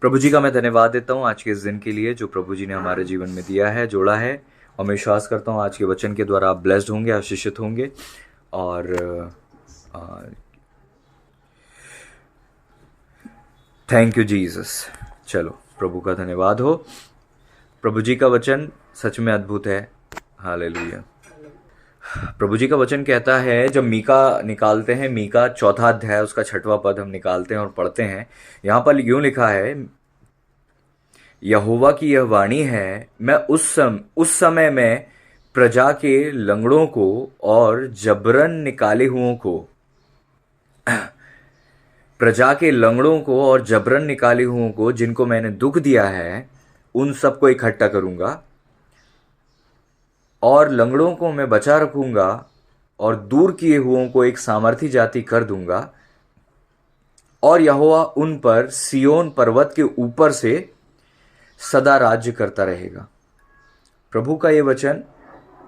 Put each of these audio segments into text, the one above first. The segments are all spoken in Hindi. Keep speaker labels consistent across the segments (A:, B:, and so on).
A: प्रभु जी का मैं धन्यवाद देता हूँ आज के इस दिन के लिए जो प्रभु जी ने हमारे जीवन में दिया है, जोड़ा है। और मैं विश्वास करता हूँ आज के वचन के द्वारा आप ब्लेस्ड होंगे, आशीषित होंगे। और थैंक यू जीसस। चलो, प्रभु का धन्यवाद हो। प्रभु जी का वचन सच में अद्भुत है। हालेलुया। प्रभु जी का वचन कहता है, जब मीका निकालते हैं, मीका 4 अध्याय उसका 6वां पद हम निकालते हैं और पढ़ते हैं। यहाँ पर यूं लिखा है, यहोवा की यह वाणी है, मैं उस समय में प्रजा के लंगड़ों को और जबरन निकाले हुओं को प्रजा के लंगड़ों को और जबरन निकाले हुओं को जिनको मैंने दुख दिया है, उन सबको इकट्ठा करूंगा और लंगड़ों को मैं बचा रखूंगा और दूर किए हुओं को एक सामर्थी जाति कर दूंगा। और यहोवा उन पर सियोन पर्वत के ऊपर से सदा राज्य करता रहेगा। प्रभु का यह वचन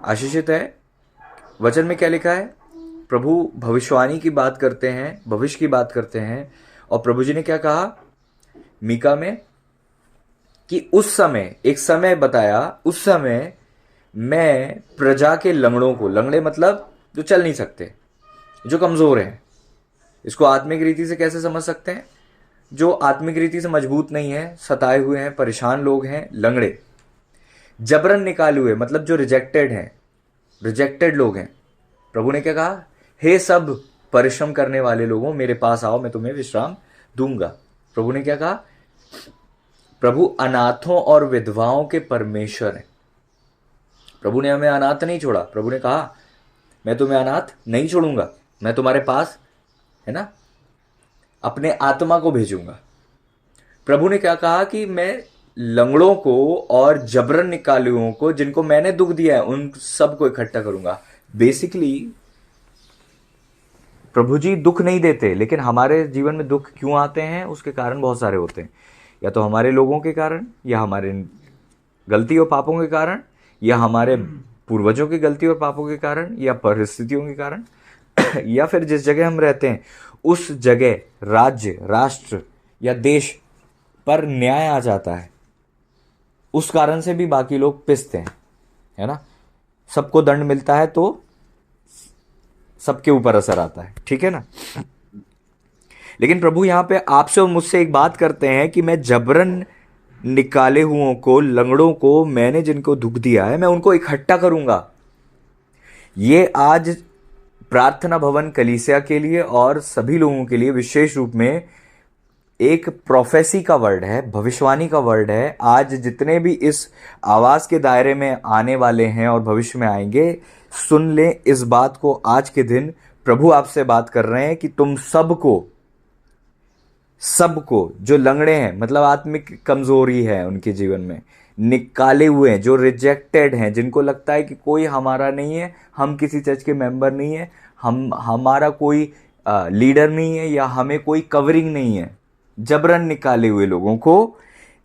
A: आशीषित है। वचन में क्या लिखा है? प्रभु भविष्यवाणी की बात करते हैं, भविष्य की बात करते हैं। और प्रभु जी ने क्या कहा मीका में कि उस समय, एक समय बताया, उस समय मैं प्रजा के लंगड़ों को, लंगड़े मतलब जो चल नहीं सकते, जो कमजोर हैं। इसको आत्मिक रीति से कैसे समझ सकते हैं? जो आत्मिक रीति से मजबूत नहीं है, सताए हुए हैं, परेशान लोग हैं, लंगड़े। जबरन निकाले हुए मतलब जो रिजेक्टेड हैं, रिजेक्टेड लोग हैं। प्रभु ने क्या कहा? हे सब परिश्रम करने वाले लोगों, मेरे पास आओ, मैं तुम्हें विश्राम दूंगा। प्रभु ने क्या कहा? प्रभु अनाथों और विधवाओं के परमेश्वर हैं। प्रभु ने हमें अनाथ नहीं छोड़ा। प्रभु ने कहा, मैं तुम्हें अनाथ नहीं छोड़ूंगा, मैं तुम्हारे पास, है ना, अपने आत्मा को भेजूंगा। प्रभु ने क्या कहा कि मैं लंगड़ों को और जबरन निकाले हुओं को, जिनको मैंने दुख दिया है, उन सबको इकट्ठा करूंगा। बेसिकली प्रभु जी दुख नहीं देते, लेकिन हमारे जीवन में दुख क्यों आते हैं? उसके कारण बहुत सारे होते हैं। या तो हमारे लोगों के कारण, या हमारे गलती और पापों के कारण, या हमारे पूर्वजों की गलती और पापों के कारण, या परिस्थितियों के कारण, या फिर जिस जगह हम रहते हैं उस जगह, राज्य, राष्ट्र या देश पर न्याय आ जाता है। उस कारण से भी बाकी लोग पिसते हैं, है ना। सबको दंड मिलता है तो सबके ऊपर असर आता है, ठीक है ना। लेकिन प्रभु यहां पे आपसे और मुझसे एक बात करते हैं कि मैं जबरन निकाले हुओं को, लंगड़ों को, मैंने जिनको दुख दिया है, मैं उनको इकट्ठा करूंगा। ये आज प्रार्थना भवन कलीसिया के लिए और सभी लोगों के लिए विशेष रूप में एक प्रोफेसी का वर्ड है, भविष्यवाणी का वर्ड है। आज जितने भी इस आवाज के दायरे में आने वाले हैं और भविष्य में आएंगे, सुन लें इस बात को। आज के दिन प्रभु आपसे बात कर रहे हैं कि तुम सबको जो लंगड़े हैं, मतलब आत्मिक कमजोरी है उनके जीवन में, निकाले हुए हैं, जो रिजेक्टेड हैं, जिनको लगता है कि कोई हमारा नहीं है, हम किसी चर्च के मेंबर नहीं है, हमारा कोई लीडर नहीं है, या हमें कोई कवरिंग नहीं है, जबरन निकाले हुए लोगों को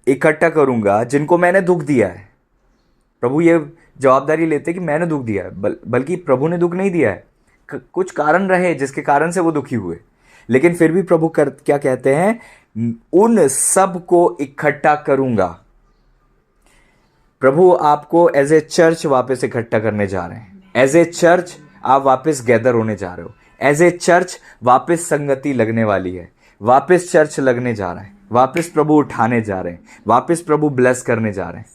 A: इकट्ठा करूंगा जिनको मैंने दुख दिया है। प्रभु ये जवाबदारी लेते कि मैंने दुख दिया है, बल्कि प्रभु ने दुख नहीं दिया है। कुछ कारण रहे जिसके कारण से वो दुखी हुए, लेकिन फिर भी प्रभु क्या कहते हैं? उन सब को इकट्ठा करूंगा। प्रभु आपको एज ए चर्च वापस इकट्ठा करने जा रहे हैं। एज ए चर्च आप वापस गैदर होने जा रहे हो। एज ए चर्च वापस संगति लगने वाली है, वापस चर्च लगने जा रहा है, वापस प्रभु उठाने जा रहे हैं, वापस प्रभु ब्लेस करने जा रहे हैं,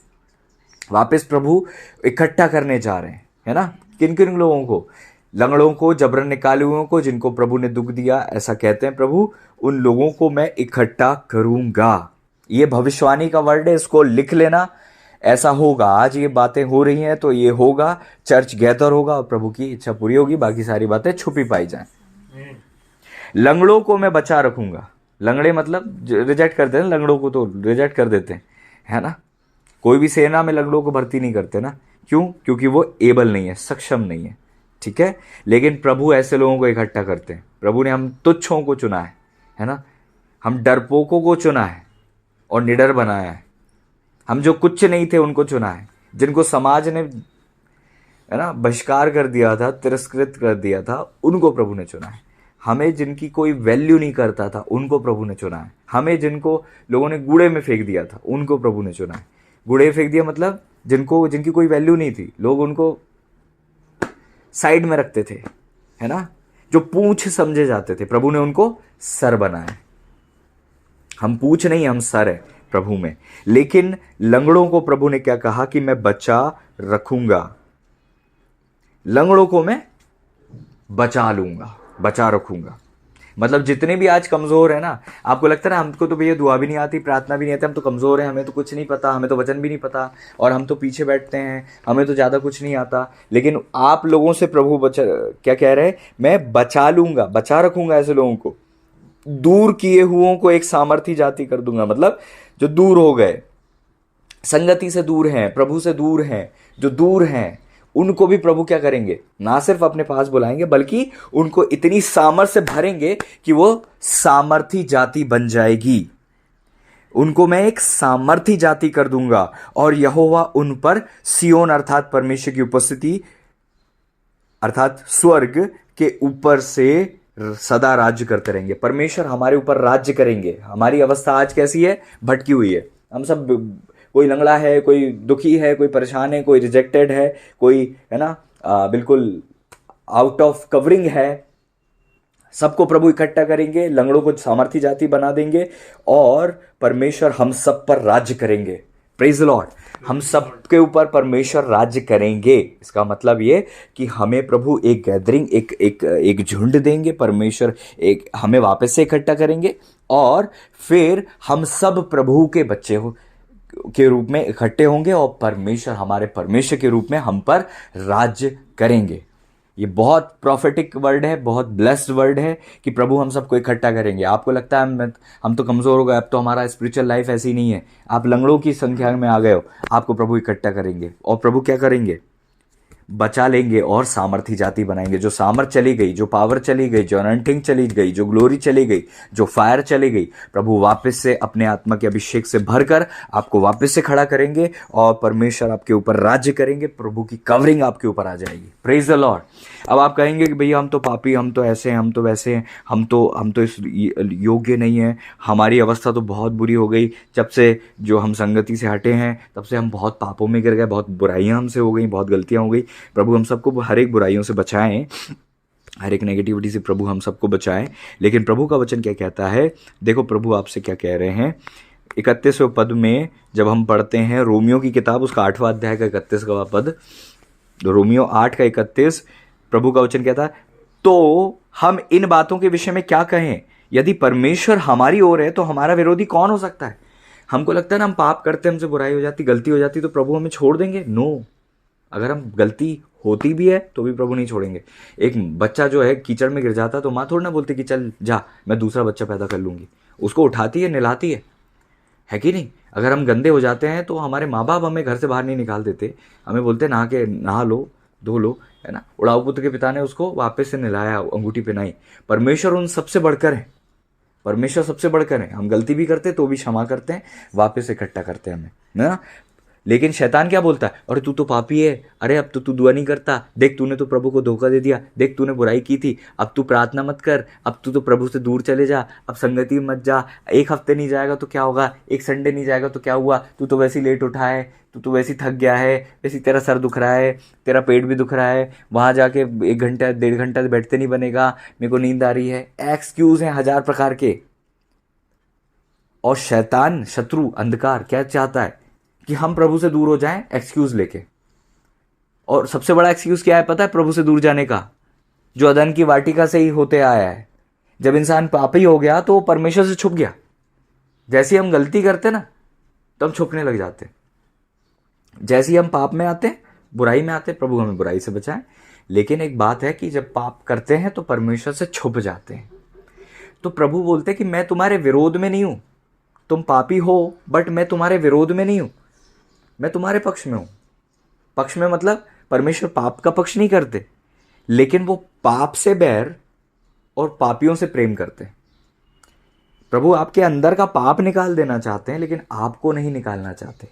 A: वापस प्रभु इकट्ठा करने जा रहे हैं, है ना। किन किन लोगों को? लंगड़ों को, जबरन निकाले हुओं को, जिनको प्रभु ने दुख दिया, ऐसा कहते हैं प्रभु, उन लोगों को मैं इकट्ठा करूंगा। ये भविष्यवाणी का वर्ड है, इसको लिख लेना। ऐसा होगा, आज ये बातें हो रही हैं तो ये होगा, चर्च गैदर होगा और प्रभु की इच्छा पूरी होगी, बाकी सारी बातें छुपी पाई जाएं। लंगड़ों को मैं बचा रखूंगा। लंगड़े मतलब रिजेक्ट करते हैं, लंगड़ों को तो रिजेक्ट कर देते हैं, है ना। कोई भी सेना में लंगड़ों को भर्ती नहीं करते ना। क्यों? क्योंकि वो एबल नहीं है, सक्षम नहीं है, ठीक है। लेकिन प्रभु ऐसे लोगों को इकट्ठा करते हैं। प्रभु ने हम तुच्छों को चुना है ना। हम डरपोकों को चुना है और निडर बनाया है। हम जो कुछ नहीं थे उनको चुना है, जिनको समाज ने, है ना, बहिष्कार कर दिया था, तिरस्कृत कर दिया था, उनको प्रभु ने चुना है। हमें जिनकी कोई वैल्यू नहीं करता था उनको प्रभु ने चुना है। हमें जिनको लोगों ने कूड़े में फेंक दिया था उनको प्रभु ने चुना है। कूड़े में फेंक दिया मतलब जिनकी कोई वैल्यू नहीं थी, लोग उनको साइड में रखते थे, है ना, जो पूंछ समझे जाते थे, प्रभु ने उनको सर बनाया। हम पूंछ नहीं, हम सर है प्रभु में। लेकिन लंगड़ों को प्रभु ने क्या कहा कि मैं बचा रखूंगा, लंगड़ों को मैं बचा लूंगा, बचा रखूंगा। मतलब जितने भी आज कमजोर है ना, आपको लगता है ना हमको तो भैया दुआ भी नहीं आती, प्रार्थना भी नहीं आती, हम तो कमजोर हैं, हमें तो कुछ नहीं पता, हमें तो वचन भी नहीं पता और हम तो पीछे बैठते हैं, हमें तो ज्यादा कुछ नहीं आता। लेकिन आप लोगों से प्रभु क्या कह रहे हैं, मैं बचा लूंगा, बचा रखूंगा ऐसे लोगों को, दूर किए हुओं को एक सामर्थी जाति कर दूंगा। मतलब जो दूर हो गए, संगति से दूर हैं, प्रभु से दूर हैं, जो दूर हैं, उनको भी प्रभु क्या करेंगे, ना सिर्फ अपने पास बुलाएंगे बल्कि उनको इतनी सामर्थ से भरेंगे कि वो सामर्थी जाति बन जाएगी। उनको मैं एक सामर्थी जाति कर दूंगा और यहोवा उन पर सियोन अर्थात परमेश्वर की उपस्थिति अर्थात स्वर्ग के ऊपर से सदा राज्य करते रहेंगे। परमेश्वर हमारे ऊपर राज्य करेंगे। हमारी अवस्था आज कैसी है, भटकी हुई है। हम सब, कोई लंगड़ा है, कोई दुखी है, कोई परेशान है, कोई रिजेक्टेड है, कोई है ना बिल्कुल आउट ऑफ कवरिंग है। सबको प्रभु इकट्ठा करेंगे, लंगड़ों को सामर्थी जाति बना देंगे और परमेश्वर हम सब पर राज्य करेंगे। Praise the Lord. हम सब के ऊपर परमेश्वर राज्य करेंगे। इसका मतलब ये कि हमें प्रभु एक गैदरिंग, एक झुंड देंगे, परमेश्वर एक हमें वापस से इकट्ठा करेंगे और फिर हम सब प्रभु के बच्चे के रूप में इकट्ठे होंगे और परमेश्वर हमारे परमेश्वर के रूप में हम पर राज्य करेंगे। ये बहुत प्रॉफिटिक वर्ड है, बहुत ब्लेस्ड वर्ड है कि प्रभु हम सबको इकट्ठा करेंगे। आपको लगता है हम तो कमजोर हो गए, अब तो हमारा स्पिरिचुअल लाइफ ऐसी नहीं है, आप लंगड़ों की संख्या में आ गए हो, आपको प्रभु इकट्ठा करेंगे और प्रभु क्या करेंगे, बचा लेंगे और सामर्थी जाति बनाएंगे। जो सामर्थ चली गई, जो पावर चली गई, जो अनंटिंग चली गई, जो ग्लोरी चली गई, जो फायर चली गई, प्रभु वापस से अपने आत्मा के अभिषेक से भरकर आपको वापस से खड़ा करेंगे और परमेश्वर आपके ऊपर राज्य करेंगे। प्रभु की कवरिंग आपके ऊपर आ जाएगी। Praise the Lord. अब आप कहेंगे कि भैया हम तो पापी, हम तो ऐसे हैं, हम तो वैसे हैं, हम तो इस योग्य नहीं है, हमारी अवस्था तो बहुत बुरी हो गई, जब से जो हम संगति से हटे हैं तब से हम बहुत पापों में गिर गए, बहुत बुराइयां हमसे हो गई, बहुत गलतियां हो गई। प्रभु हम सबको हर एक बुराइयों से बचाएं, हर एक नेगेटिविटी से प्रभु हम सबको बचाएं। लेकिन प्रभु का वचन क्या कहता है, देखो प्रभु आपसे क्या कह रहे हैं। 31वें पद में जब हम पढ़ते हैं रोमियो की किताब, उसका 8वां अध्याय का 31वां पद, रोमियो 8 का 31, प्रभु का वचन कहता है, तो हम इन बातों के विषय में क्या कहें, यदि परमेश्वर हमारी ओर है तो हमारा विरोधी कौन हो सकता है। हमको लगता है ना हम पाप करते, हमसे बुराई हो जाती, गलती हो जाती तो प्रभु हमें छोड़ देंगे। नो, अगर हम गलती होती भी है तो भी प्रभु नहीं छोड़ेंगे। एक बच्चा जो है कीचड़ में गिर जाता तो माँ थोड़ी ना बोलती कि चल जा मैं दूसरा बच्चा पैदा कर लूंगी, उसको उठाती है, नहलाती है कि नहीं। अगर हम गंदे हो जाते हैं तो हमारे माँ बाप हमें घर से बाहर नहीं निकाल देते, हमें बोलते नहा लो, धो लो, है ना। उड़ाऊ पुत्र के पिता ने उसको वापस से नहलाया, अंगूठी पहनाई। परमेश्वर उन सबसे बढ़कर है, परमेश्वर सबसे बढ़कर है। हम गलती भी करते तो भी क्षमा करते हैं, वापस इकट्ठा करते हैं हमें, ना। लेकिन शैतान क्या बोलता है, अरे तू तो पापी है, अरे अब तो तू दुआ नहीं करता, देख तूने तो प्रभु को धोखा दे दिया, देख तूने बुराई की थी, अब तू प्रार्थना मत कर, अब तू तो प्रभु से दूर चले जा, अब संगति मत जा, एक हफ्ते नहीं जाएगा तो क्या होगा, एक संडे नहीं जाएगा तो क्या हुआ, तू तो वैसे ही लेट उठा है, तू तो वैसे ही थक गया है, वैसे तेरा सर दुख रहा है, तेरा पेट भी दुख रहा है, वहाँ जाके 1 घंटा 1.5 घंटा बैठते नहीं बनेगा, मेरे को नींद आ रही है। एक्सक्यूज हैं 1000 प्रकार के। और शैतान, शत्रु, अंधकार क्या चाहता है कि हम प्रभु से दूर हो जाएं एक्सक्यूज लेके। और सबसे बड़ा एक्सक्यूज क्या है पता है प्रभु से दूर जाने का, जो अदन की वाटिका से ही होते आया है। जब इंसान पापी हो गया तो वो परमेश्वर से छुप गया। जैसे हम गलती करते ना तो हम छुपने लग जाते, जैसे ही हम पाप में आते, बुराई में आते, प्रभु हमें बुराई से बचाए। लेकिन एक बात है कि जब पाप करते हैं तो परमेश्वर से छुप जाते हैं। तो प्रभु बोलते हैं कि मैं तुम्हारे विरोध में नहीं हूं, तुम पापी हो बट मैं तुम्हारे विरोध में नहीं हूं, मैं तुम्हारे पक्ष में हूं। पक्ष में मतलब परमेश्वर पाप का पक्ष नहीं करते, लेकिन वो पाप से बैर और पापियों से प्रेम करते हैं। प्रभु आपके अंदर का पाप निकाल देना चाहते हैं, लेकिन आपको नहीं निकालना चाहते,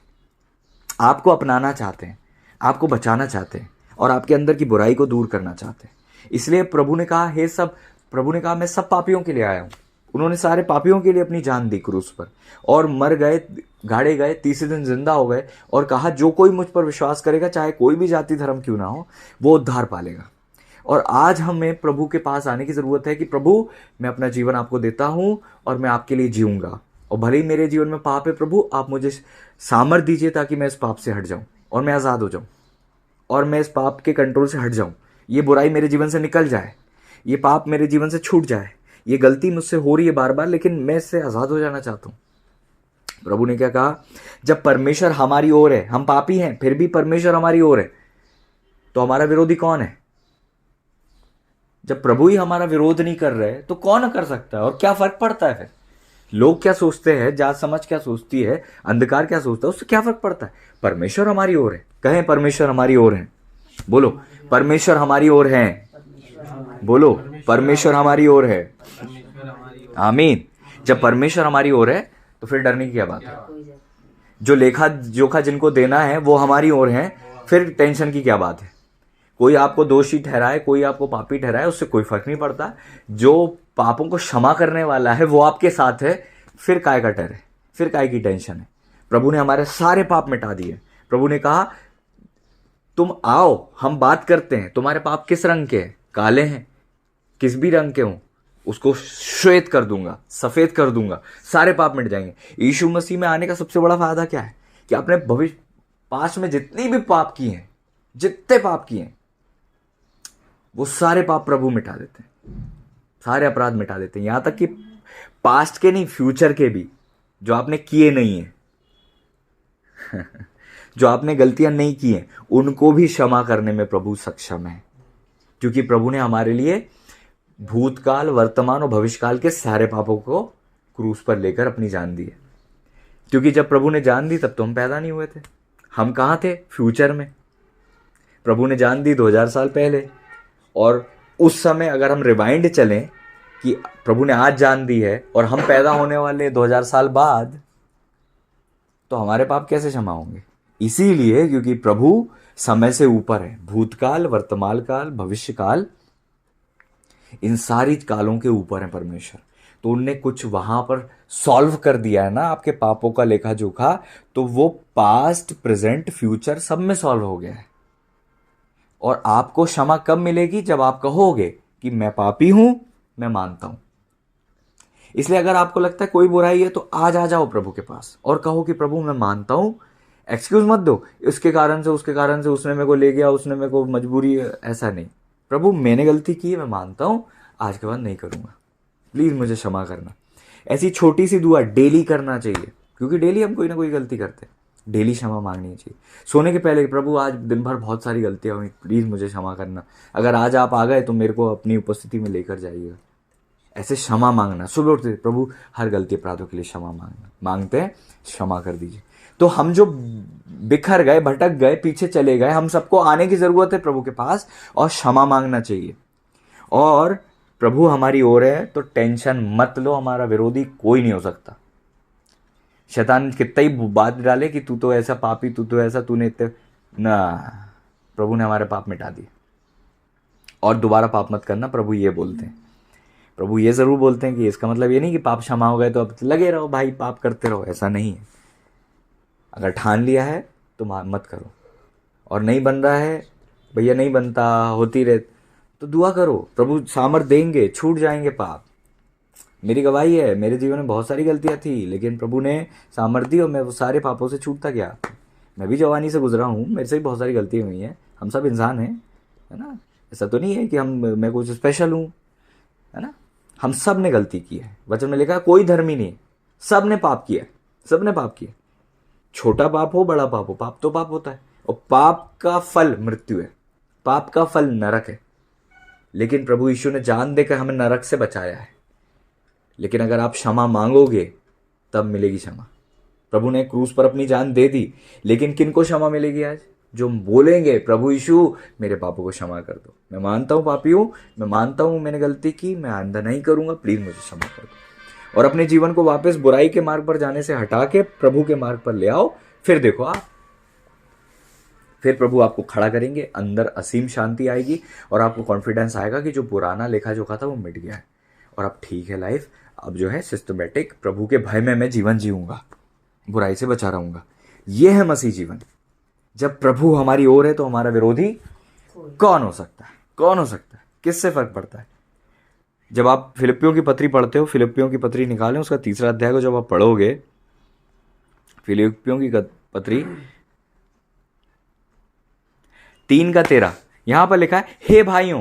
A: आपको अपनाना चाहते हैं, आपको बचाना चाहते हैं और आपके अंदर की बुराई को दूर करना चाहते हैं। इसलिए प्रभु ने कहा, हे सब प्रभु ने कहा मैं सब पापियों के लिए आया हूं। उन्होंने सारे पापियों के लिए अपनी जान दी क्रूस पर और मर गए, गाड़े गए, तीसरे दिन जिंदा हो गए और कहा जो कोई मुझ पर विश्वास करेगा, चाहे कोई भी जाति धर्म क्यों ना हो, वो उद्धार पालेगा। और आज हमें प्रभु के पास आने की जरूरत है कि प्रभु मैं अपना जीवन आपको देता हूं और मैं आपके लिए जीऊंगा, और भले ही मेरे जीवन में पाप है प्रभु, आप मुझे सामर्थ दीजिए ताकि मैं इस पाप से हट जाऊं और मैं आज़ाद हो जाऊं और मैं इस पाप के कंट्रोल से हट जाऊं, ये बुराई मेरे जीवन से निकल जाए, ये पाप मेरे जीवन से छूट जाए, ये गलती मुझसे हो रही है बार बार लेकिन मैं इससे आज़ाद हो जाना चाहता हूं। प्रभु ने क्या कहा, जब परमेश्वर हमारी ओर है, हम पापी हैं फिर भी परमेश्वर हमारी ओर है, तो हमारा विरोधी कौन है? जब प्रभु ही हमारा विरोध नहीं कर रहे तो कौन कर सकता है? और क्या फर्क पड़ता है फिर? लोग क्या सोचते हैं, जात समझ क्या सोचती है, अंधकार क्या सोचता है, उससे क्या फर्क पड़ता है? परमेश्वर हमारी ओर है। कहें परमेश्वर हमारी ओर है। बोलो परमेश्वर हमारी ओर है। बोलो परमेश्वर हमारी ओर है। आमीन। जब परमेश्वर हमारी ओर है तो फिर डरने की क्या बात है? जो लेखा जोखा जिनको देना है वो हमारी ओर है, फिर टेंशन की क्या बात है? कोई आपको दोषी ठहराए, कोई आपको पापी ठहराए, उससे कोई फर्क नहीं पड़ता। जो पापों को क्षमा करने वाला है वो आपके साथ है, फिर काय का डर है, फिर काय की टेंशन है? प्रभु ने हमारे सारे पाप मिटा दिए। प्रभु ने कहा तुम आओ हम बात करते हैं, तुम्हारे पाप किस रंग के हैं? काले हैं, किस भी रंग के हों उसको श्वेत कर दूंगा, सफेद कर दूंगा, सारे पाप मिट जाएंगे। यीशु मसीह में आने का सबसे बड़ा फायदा क्या है कि आपने भविष्य पास्ट में जितनी भी पाप किए हैं, जितने पाप किए हैं, वो सारे पाप प्रभु मिटा देते हैं, सारे अपराध मिटा देते हैं, यहां तक कि पास्ट के नहीं फ्यूचर के भी, जो आपने किए नहीं है जो आपने गलतियां नहीं की हैं उनको भी क्षमा करने में प्रभु सक्षम है, क्योंकि प्रभु ने हमारे लिए भूतकाल, वर्तमान और भविष्यकाल के सारे पापों को क्रूस पर लेकर अपनी जान दी है। क्योंकि जब प्रभु ने जान दी तब तो हम पैदा नहीं हुए थे, हम कहां थे? फ्यूचर में। प्रभु ने जान दी 2000 साल पहले, और उस समय अगर हम रिवाइंड चलें कि प्रभु ने आज जान दी है और हम पैदा होने वाले 2000 साल बाद, तो हमारे पाप कैसे क्षमा होंगे? इसीलिए क्योंकि प्रभु समय से ऊपर है, भूतकाल, वर्तमान काल, भविष्य काल, इन सारी कालों के ऊपर है परमेश्वर। तो उनने कुछ वहां पर सॉल्व कर दिया है ना आपके पापों का लेखा जोखा, तो वो पास्ट, प्रेजेंट, फ्यूचर सब में सॉल्व हो गया है। और आपको क्षमा कब मिलेगी? जब आप कहोगे कि मैं पापी हूं, मैं मानता हूं। इसलिए अगर आपको लगता है कोई बुराई है तो आज आ जाओ प्रभु के पास और कहो कि प्रभु मैं मानता हूं। एक्सक्यूज मत दो, इसके कारण से उसके कारण से उसने मेरे को ले गया, उसने मेरे को मजबूरी है, ऐसा नहीं। प्रभु मैंने गलती की है, मैं मानता हूं, आज के बाद नहीं करूंगा, प्लीज मुझे क्षमा करना। ऐसी छोटी सी दुआ डेली करना चाहिए, क्योंकि डेली हम कोई ना कोई गलती करते हैं, डेली क्षमा मांगनी चाहिए। सोने के पहले प्रभु आज दिन भर बहुत सारी गलतियां हुई, प्लीज मुझे क्षमा करना, अगर आज आप आ गए तो मेरे को अपनी उपस्थिति में लेकर जाइएगा। ऐसे क्षमा मांगना, सुबह उठते प्रभु हर गलती अपराधों के लिए क्षमा मांगना, मांगते हैं क्षमा कर दीजिए। तो हम जो बिखर गए, भटक गए, पीछे चले गए, हम सबको आने की जरूरत है प्रभु के पास और क्षमा मांगना चाहिए। और प्रभु हमारी ओर है तो टेंशन मत लो, हमारा विरोधी कोई नहीं हो सकता। शैतान कितना ही बात डाले कि तू तो ऐसा पापी, तू तो ऐसा, तूने इतने ना, प्रभु ने हमारे पाप मिटा दिए। और दोबारा पाप मत करना, प्रभु ये बोलते हैं। प्रभु ये जरूर बोलते हैं कि इसका मतलब ये नहीं कि पाप क्षमा हो गए तो अब लगे रहो भाई पाप करते रहो, ऐसा नहीं है। अगर ठान लिया है तो मत करो, और नहीं बन रहा है, भैया नहीं बनता, होती रहे, तो दुआ करो, प्रभु सामर्थ देंगे, छूट जाएंगे पाप। मेरी गवाही है, मेरे जीवन में बहुत सारी गलतियां थी, लेकिन प्रभु ने सामर्थ दी और मैं वो सारे पापों से छूटता गया। मैं भी जवानी से गुजरा हूँ, मेरे से भी बहुत सारी गलतियां हुई हैं, हम सब इंसान हैं, है ना। ऐसा तो नहीं है कि मैं कुछ स्पेशल हूँ, है ना। हम सब ने गलती की है, वचन में लिखा है कोई धर्मी नहीं, सब ने पाप किया, सब ने पाप किया। छोटा पाप हो बड़ा पाप हो, पाप तो पाप होता है, और पाप का फल मृत्यु है, पाप का फल नरक है। लेकिन प्रभु यीशु ने जान देकर हमें नरक से बचाया है। लेकिन अगर आप क्षमा मांगोगे तब मिलेगी क्षमा। प्रभु ने क्रूस पर अपनी जान दे दी, लेकिन किनको क्षमा मिलेगी आज? जो बोलेंगे प्रभु यीशु मेरे पापों को क्षमा कर दो, मैं मानता हूं पापी हूं, मैं मानता हूं मैंने गलती की, मैं आइंदा नहीं करूंगा, प्लीज मुझे क्षमा कर दो। और अपने जीवन को वापस बुराई के मार्ग पर जाने से हटा के प्रभु के मार्ग पर ले आओ। फिर देखो आप फिर प्रभु आपको खड़ा करेंगे, अंदर असीम शांति आएगी और आपको कॉन्फिडेंस आएगा कि जो पुराना लेखा जोखा था वो मिट गया है और अब ठीक है लाइफ, अब जो है सिस्टमेटिक प्रभु के भय में मैं जीवन जीऊंगा, बुराई से बचा रहूंगा। ये है मसीह जीवन। जब प्रभु हमारी ओर है तो हमारा विरोधी कौन हो सकता है? कौन हो सकता है? किससे फर्क पड़ता है? जब आप फिलिप्पियों की पत्री पढ़ते हो, फिलिप्पियों की पत्री निकालें, उसका 3 अध्याय को जब आप पढ़ोगे, फिलिप्पियों की पत्री 3:13, यहां पर लिखा है, हे भाइयों।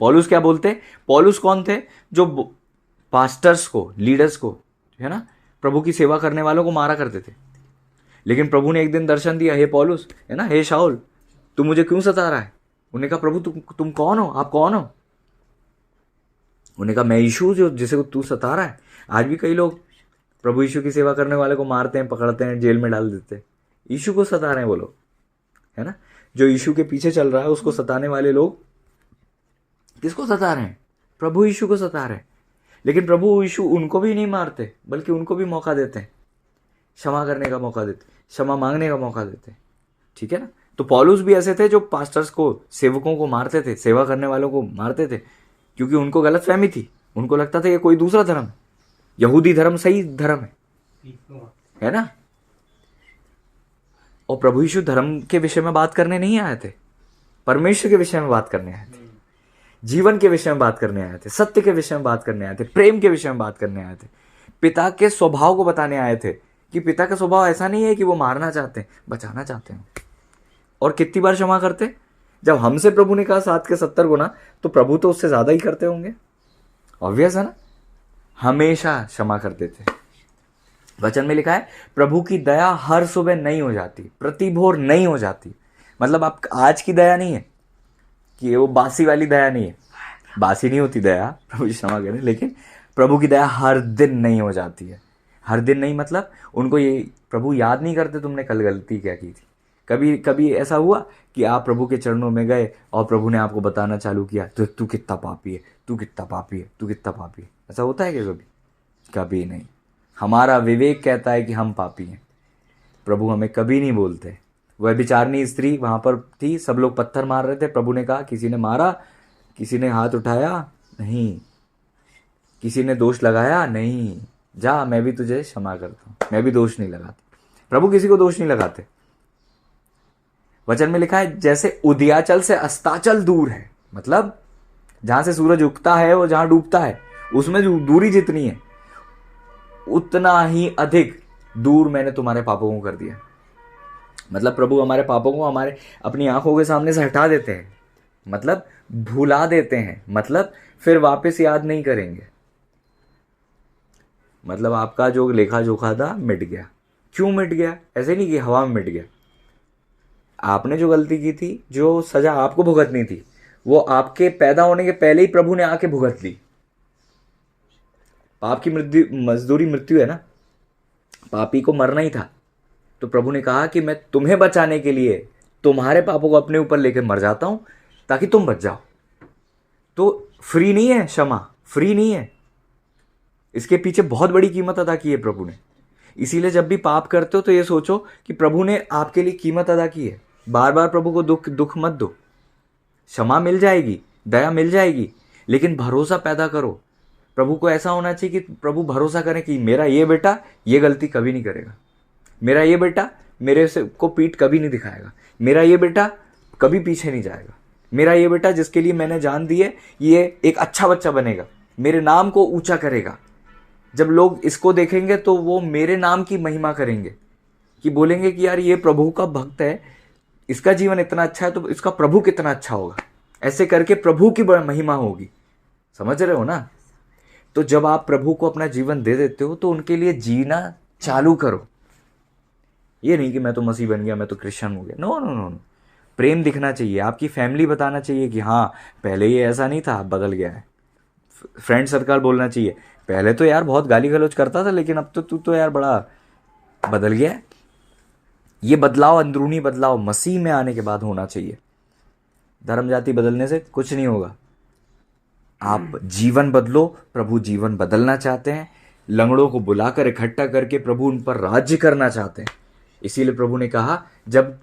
A: पौलुस क्या बोलते? पौलुस कौन थे? जो पास्टर्स को, लीडर्स को, है ना, प्रभु की सेवा करने वालों को मारा करते थे। लेकिन प्रभु ने एक दिन दर्शन दिया, हे पौलुस, है ना, हे शाऊल, तू मुझे क्यों सता रहा है? उन्होंने कहा, प्रभु तुम कौन हो? आप कौन हो? उन्होंने कहा, मैं यीशु जो जिसे तू सता रहा है। आज भी कई लोग प्रभु यीशु की सेवा करने वाले को मारते हैं, पकड़ते हैं, जेल में डाल देते हैं। यीशु को सता रहे हैं वो लोग, है ना। जो यीशु के पीछे चल रहा है उसको सताने वाले लोग किसको सता रहे हैं? प्रभु यीशु को सता रहे हैं। लेकिन प्रभु यीशु उनको भी नहीं मारते, बल्कि उनको भी मौका देते हैं, क्षमा करने का मौका देते, क्षमा मांगने का मौका देते हैं। ठीक है ना। तो पौलुस भी ऐसे थे जो पास्टर्स को, सेवकों को मारते थे, सेवा करने वालों को मारते थे, क्योंकि उनको गलत फहमी थी। उनको लगता था ये कोई दूसरा धर्म है, यहूदी धर्म सही धर्म है ना। और प्रभु यीशु धर्म के विषय में बात करने नहीं आए थे, परमेश्वर के विषय में बात करने आए थे, जीवन के विषय में बात करने आए थे, सत्य के विषय में बात करने आए थे, प्रेम के विषय में बात करने आए थे, पिता के स्वभाव को बताने आए थे कि पिता का स्वभाव ऐसा नहीं है कि वो मारना चाहते हैं, बचाना चाहते हैं। और कितनी बार क्षमा करते? जब हमसे प्रभु ने कहा 7 के 70 गुना, तो प्रभु तो उससे ज्यादा ही करते होंगे, ऑब्वियस है ना। हमेशा क्षमा करते थे। वचन में लिखा है, प्रभु की दया हर सुबह नई हो जाती, प्रतिभोर नई हो जाती। मतलब आप आज की दया नहीं है कि वो बासी वाली दया नहीं है, बासी नहीं होती दया, प्रभु क्षमा करें, लेकिन प्रभु की दया हर दिन नई हो जाती है। हर दिन नहीं मतलब उनको ये प्रभु याद नहीं करते तुमने कल गलती क्या की थी। कभी कभी ऐसा हुआ कि आप प्रभु के चरणों में गए और प्रभु ने आपको बताना चालू किया, तो तू कितना पापी है, तू कितना पापी है, तू कितना पापी है। ऐसा होता है क्या कभी? कभी नहीं। हमारा विवेक कहता है कि हम पापी हैं, प्रभु हमें कभी नहीं बोलते। वह विचारनी स्त्री वहां पर थी, सब लोग पत्थर मार रहे थे, प्रभु ने कहा, किसी ने मारा, किसी ने हाथ उठाया नहीं, किसी ने दोष लगाया नहीं, जा मैं भी तुझे क्षमा करता हूं, मैं भी दोष नहीं लगाती। प्रभु किसी को दोष नहीं लगाते। वचन में लिखा है, जैसे उदयाचल से अस्ताचल दूर है, मतलब जहां से सूरज उगता है वो जहां डूबता है, उसमें जो दूरी जितनी है उतना ही अधिक दूर मैंने तुम्हारे पापों को कर दिया। मतलब प्रभु हमारे पापों को हमारे अपनी आंखों के सामने से हटा देते हैं, मतलब भुला देते हैं, मतलब फिर वापस याद नहीं करेंगे। मतलब आपका जो लेखा जोखा था मिट गया। क्यों मिट गया? ऐसे नहीं कि हवा में मिट गया। आपने जो गलती की थी, जो सजा आपको भुगतनी थी, वो आपके पैदा होने के पहले ही प्रभु ने आके भुगत ली। पाप की मजदूरी मृत्यु है ना, पापी को मरना ही था। तो प्रभु ने कहा कि मैं तुम्हें बचाने के लिए तुम्हारे पापों को अपने ऊपर लेकर मर जाता हूं ताकि तुम बच जाओ। तो फ्री नहीं है क्षमा, फ्री नहीं है, इसके पीछे बहुत बड़ी कीमत अदा की है प्रभु ने। इसीलिए जब भी पाप करते हो तो ये सोचो कि प्रभु ने आपके लिए कीमत अदा की है। बार बार प्रभु को दुख मत दो, क्षमा मिल जाएगी, दया मिल जाएगी, लेकिन भरोसा पैदा करो। प्रभु को ऐसा होना चाहिए कि प्रभु भरोसा करें कि मेरा ये बेटा ये गलती कभी नहीं करेगा, मेरा ये बेटा मेरे से को पीठ कभी नहीं दिखाएगा, मेरा ये बेटा कभी पीछे नहीं जाएगा, मेरा ये बेटा जिसके लिए मैंने जान दी है ये एक अच्छा बच्चा बनेगा, मेरे नाम को ऊंचा करेगा। जब लोग इसको देखेंगे तो वो मेरे नाम की महिमा करेंगे, कि बोलेंगे कि यार ये प्रभु का भक्त है, इसका जीवन इतना अच्छा है तो इसका प्रभु कितना अच्छा होगा। ऐसे करके प्रभु की महिमा होगी। समझ रहे हो ना। तो जब आप प्रभु को अपना जीवन दे देते हो तो उनके लिए जीना चालू करो। ये नहीं कि मैं तो मसीह बन गया, मैं तो क्रिश्चियन हो गया। No no no no. प्रेम दिखना चाहिए, आपकी फैमिली बताना चाहिए कि हाँ पहले ये ऐसा नहीं था, अब बदल गया है। फ्रेंड सर्कल बोलना चाहिए, पहले तो यार बहुत गाली गलौज करता था लेकिन अब तो तू तो यार बड़ा बदल गया है। ये बदलाव, अंदरूनी बदलाव मसीह में आने के बाद होना चाहिए। धर्म जाति बदलने से कुछ नहीं होगा। आप जीवन बदलो, प्रभु जीवन बदलना चाहते हैं। लंगड़ों को बुलाकर इकट्ठा करके प्रभु उन पर राज्य करना चाहते हैं। इसीलिए प्रभु ने कहा, जब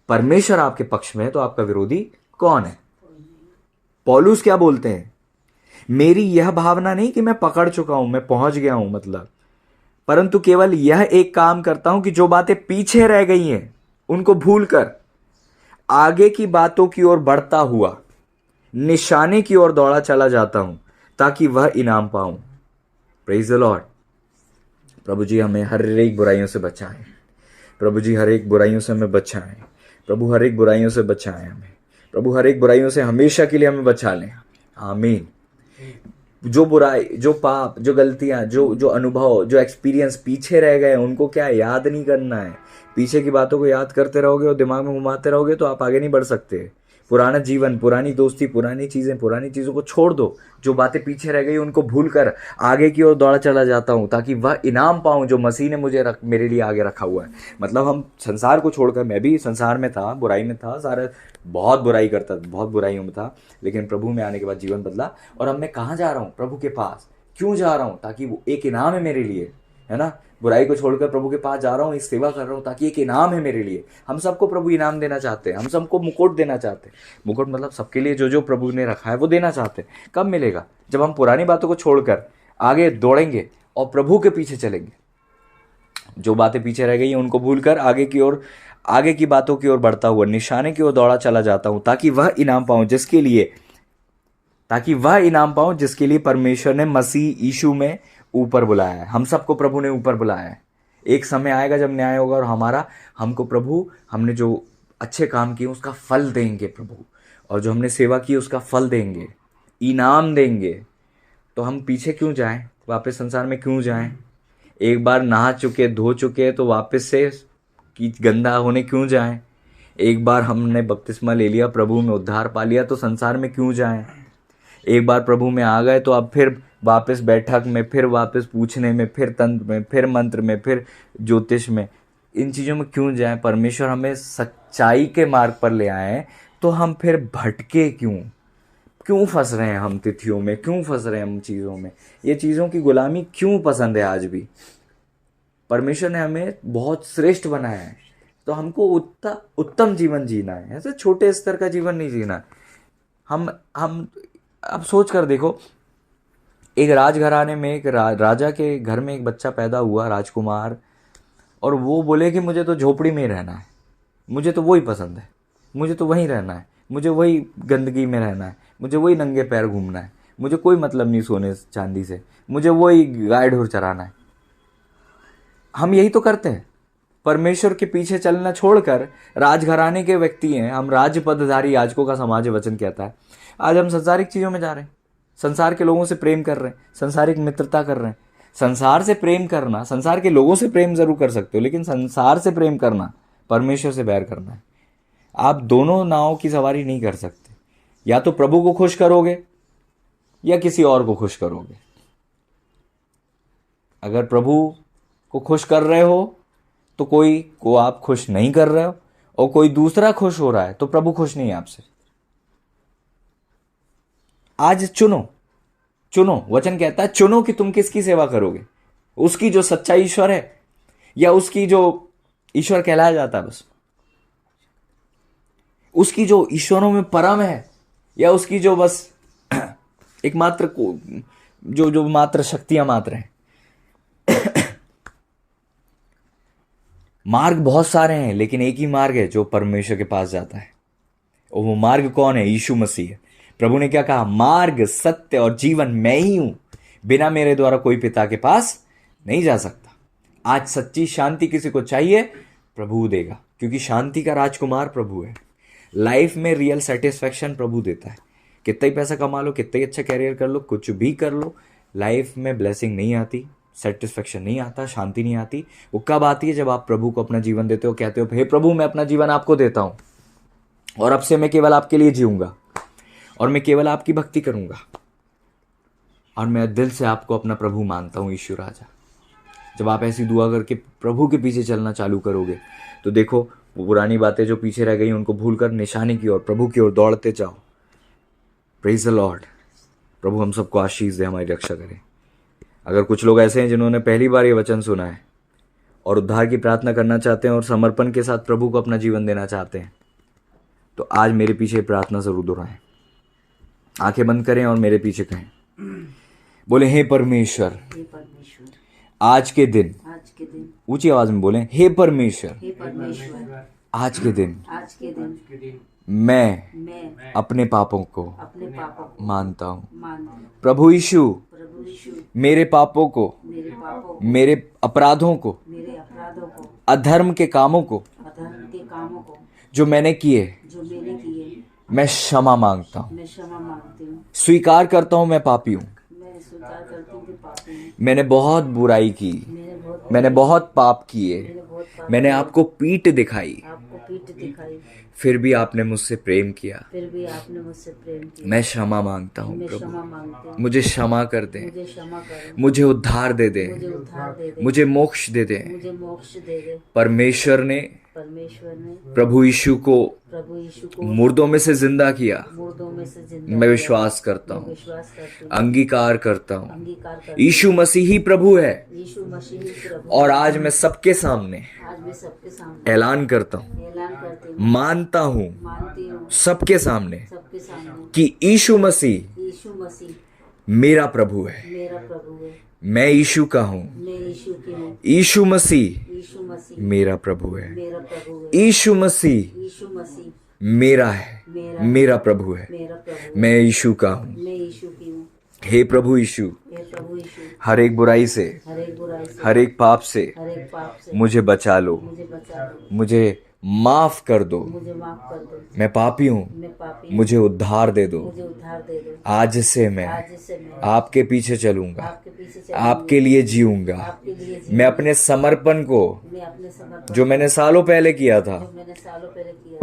A: परमेश्वर आपके पक्ष में है तो आपका विरोधी कौन है? पौलुस क्या बोलते हैं? मेरी यह भावना नहीं कि मैं पकड़ चुका हूं, मैं पहुंच गया हूं, मतलब, परंतु केवल यह एक काम करता हूं कि जो बातें पीछे रह गई हैं उनको भूलकर आगे की बातों की ओर बढ़ता हुआ निशाने की ओर दौड़ा चला जाता हूं ताकि वह इनाम पाऊं। Praise the lord. प्रभु जी हमें हर एक बुराइयों से बचाएं। प्रभु जी हर एक बुराइयों से हमें बचाएं। प्रभु हर एक बुराइयों से बचाएं हमें। प्रभु हर एक बुराइयों से हमेशा के लिए हमें बचा लें। आमीन। जो बुराई, जो पाप, जो गलतियां, जो अनुभव, जो एक्सपीरियंस पीछे रह गए उनको क्या याद नहीं करना है। पीछे की बातों को याद करते रहोगे और दिमाग में घुमाते रहोगे तो आप आगे नहीं बढ़ सकते। पुराना जीवन, पुरानी दोस्ती, पुरानी चीज़ों को छोड़ दो। जो बातें पीछे रह गई उनको भूलकर आगे की ओर दौड़ा चला जाता हूँ ताकि वह इनाम पाऊँ जो मसीह ने मेरे लिए आगे रखा हुआ है। मतलब हम संसार को छोड़कर, मैं भी संसार में था, बुराई में था, सारा बहुत बुराई करता था, बहुत बुराइयों में था, लेकिन प्रभु में आने के बाद जीवन बदला। और अब मैं कहाँ जा रहा हूँ? प्रभु के पास। क्यों जा रहा हूँ? ताकि वो एक इनाम है मेरे लिए, है ना। बुराई को छोड़कर प्रभु के पास जा रहा हूँ, एक सेवा कर रहा हूँ ताकि एक इनाम है मेरे लिए। हम सबको प्रभु इनाम देना चाहते हैं, हम सबको मुकुट देना चाहते हैं। मुकुट मतलब सबके लिए जो जो प्रभु ने रखा है वो देना चाहते हैं। कब मिलेगा? जब हम पुरानी बातों को छोड़कर आगे दौड़ेंगे और प्रभु के पीछे चलेंगे। जो बातें पीछे रह गई हैं उनको भूलकर आगे की बातों की ओर बढ़ता हुआ निशाने की ओर दौड़ा चला जाता हूँ ताकि वह इनाम पाऊं जिसके लिए परमेश्वर ने मसीह यीशु में ऊपर बुलाया है। हम सबको प्रभु ने ऊपर बुलाया है। एक समय आएगा जब न्याय होगा और हमने जो अच्छे काम किए उसका फल देंगे प्रभु, और जो हमने सेवा की उसका फल देंगे, इनाम देंगे। तो हम पीछे क्यों जाएं? वापस संसार में क्यों जाएं? एक बार नहा चुके, धो चुके तो वापस से गंदा होने क्यों जाएं? एक बार हमने बपतिस्मा ले लिया, प्रभु में उद्धार पा लिया, तो संसार में क्यों जाएं? एक बार प्रभु में आ गए तो अब फिर वापस बैठक में, फिर वापस पूछने में, फिर तंत्र में, फिर मंत्र में, फिर ज्योतिष में, इन चीज़ों में क्यों जाएं? परमेश्वर हमें सच्चाई के मार्ग पर ले आए तो हम फिर भटके क्यों फंस रहे हैं? हम तिथियों में क्यों फंस रहे हैं? हम चीज़ों में, ये चीज़ों की गुलामी क्यों पसंद है आज भी? परमेश्वर ने हमें बहुत श्रेष्ठ बनाया है तो हमको उत्तम जीवन जीना है, ऐसे छोटे स्तर का जीवन नहीं जीना। हम अब सोच कर देखो, एक राजघराने में एक राजा के घर में एक बच्चा पैदा हुआ, राजकुमार, और वो बोले कि मुझे तो झोपड़ी में ही रहना है, मुझे तो वही पसंद है, मुझे तो वहीं रहना है, मुझे वही गंदगी में रहना है, मुझे वही नंगे पैर घूमना है, मुझे कोई मतलब नहीं सोने चांदी से, मुझे वही गाय ढोर चराना है। हम यही तो करते हैं। परमेश्वर के पीछे चलना छोड़कर राजघराने के व्यक्ति हैं हम, राजपदधारी याजकों का समाज वचन कहता है। आज हम संसारिक चीज़ों में जा रहे हैं, संसार के लोगों से प्रेम कर रहे हैं, संसारिक मित्रता कर रहे हैं। संसार से प्रेम करना, संसार के लोगों से प्रेम जरूर कर सकते हो, लेकिन संसार से प्रेम करना परमेश्वर से बैर करना है। आप दोनों नावों की सवारी नहीं कर सकते। या तो प्रभु को खुश करोगे या किसी और को खुश करोगे। अगर प्रभु को खुश कर रहे हो तो कोई को आप खुश नहीं कर रहे हो, और कोई दूसरा खुश हो रहा है तो प्रभु खुश नहीं है आपसे। आज चुनो, वचन कहता है चुनो कि तुम किसकी सेवा करोगे, उसकी जो सच्चा ईश्वर है या उसकी जो ईश्वर कहलाया जाता है बस, उसकी जो ईश्वरों में परम है, या उसकी जो बस एकमात्र जो मात्र शक्तियां मात्र हैं। मार्ग बहुत सारे हैं लेकिन एक ही मार्ग है जो परमेश्वर के पास जाता है, और वो मार्ग कौन है? यीशु मसीह है। प्रभु ने क्या कहा? मार्ग, सत्य और जीवन मैं ही हूं, बिना मेरे द्वारा कोई पिता के पास नहीं जा सकता। आज सच्ची शांति किसी को चाहिए, प्रभु देगा, क्योंकि शांति का राजकुमार प्रभु है। लाइफ में रियल सेटिस्फैक्शन प्रभु देता है। कितना ही पैसा कमा लो, कितना ही अच्छा कैरियर कर लो, कुछ भी कर लो, लाइफ में ब्लेसिंग नहीं आती, सेटिस्फैक्शन नहीं आता, शांति नहीं आती। वो कब आती है? जब आप प्रभु को अपना जीवन देते हो, कहते हो हे प्रभु मैं अपना जीवन आपको देता हूं, और अब से मैं केवल आपके लिए जीऊंगा, और मैं केवल आपकी भक्ति करूंगा, और मैं दिल से आपको अपना प्रभु मानता हूं, यीशु राजा। जब आप ऐसी दुआ करके प्रभु के पीछे चलना चालू करोगे तो देखो, वो पुरानी बातें जो पीछे रह गई उनको भूलकर निशाने की ओर, प्रभु की ओर दौड़ते जाओ। Praise the lord. प्रभु हम सबको आशीष दे, हमारी रक्षा करे। अगर कुछ लोग ऐसे हैं जिन्होंने पहली बार ये वचन सुना है और उद्धार की प्रार्थना करना चाहते हैं और समर्पण के साथ प्रभु को अपना जीवन देना चाहते हैं, तो आज मेरे पीछे प्रार्थना जरूर दोहराएं। आंखें बंद करें और मेरे पीछे कहें, बोले हे परमेश्वर, आज के दिन, ऊंची आवाज में बोलें, हे परमेश्वर, आज के दिन मैं अपने पापों को मानता हूँ। प्रभु यीशु मेरे पापों को, मेरे अपराधों को, अधर्म के कामों को जो मैंने किए, मैं क्षमा मांगता हूँ। स्वीकार करता हूँ मैं पापी हूँ। मैंने बहुत बुराई की, मैंने बहुत पाप किए, मैंने आपको पीठ दिखाई, फिर भी आपने मुझसे प्रेम किया। मैं क्षमा मांगता हूँ प्रभु, मुझे क्षमा कर दें, मुझे उद्धार दे दें, मुझे मोक्ष दे दें। परमेश्वर ने प्रभु यीशु को मुर्दों में से जिंदा किया। मैं विश्वास करता हूँ, अंगीकार करता हूँ, यीशु मसीह ही प्रभु है। और आज मैं सबके सामने ऐलान करता हूँ, मानता हूँ सबके सामने कि यीशु मसीह मेरा प्रभु है। मैं यीशु का हूँ, यीशु मसीह मेरा प्रभु है, यीशु मसीह मेरा है, मेरा प्रभु है। मैं यीशु का हूँ। हे प्रभु यीशु, हर एक बुराई से, हर एक पाप से मुझे बचा लो, मुझे माफ कर दो। मैं पापी हूँ, मुझे उद्धार दे दो। आज से मैं आपके पीछे चलूंगा, आपके लिए जीऊंगा। मैं अपने समर्पण को जो मैंने सालों पहले किया था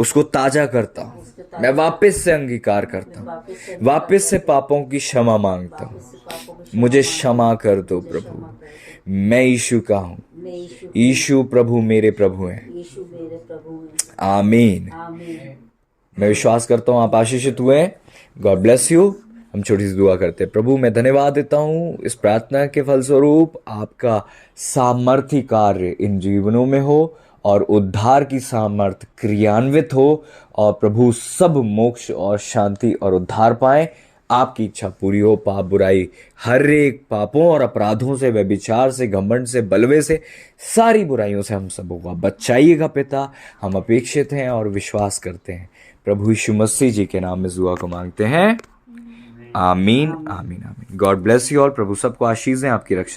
A: उसको ताजा करता हूँ। मैं वापस से अंगीकार करता हूँ, वापस से पापों की क्षमा मांगता हूँ। मुझे क्षमा कर दो प्रभु। मैं यीशु का हूँ, यीशु प्रभु मेरे प्रभु हैं। आमीन। मैं विश्वास करता हूँ आप आशीषित हुए हैं। God bless you. हम छोटी सी दुआ करते हैं। प्रभु मैं धन्यवाद देता हूँ इस प्रार्थना के फलस्वरूप आपका सामर्थ्य कार्य इन जीवनों में हो और उद्धार की सामर्थ्य क्रियान्वित हो और प्रभु सब मोक्ष और शांति और उद्धार पाएं। आपकी इच्छा पूरी हो। पाप बुराई हर एक पापों और अपराधों से, व्यभिचार से, घमंड से, बलवे से, सारी बुराइयों से हम सबों को बचाइएगा पिता। हम अपेक्षित हैं और विश्वास करते हैं। प्रभु यीशु मसीह जी के नाम में दुआ को मांगते हैं। आमीन आमीन आमीन। गॉड ब्लेस यू और प्रभु सबको आशीष दें, आपकी रक्षा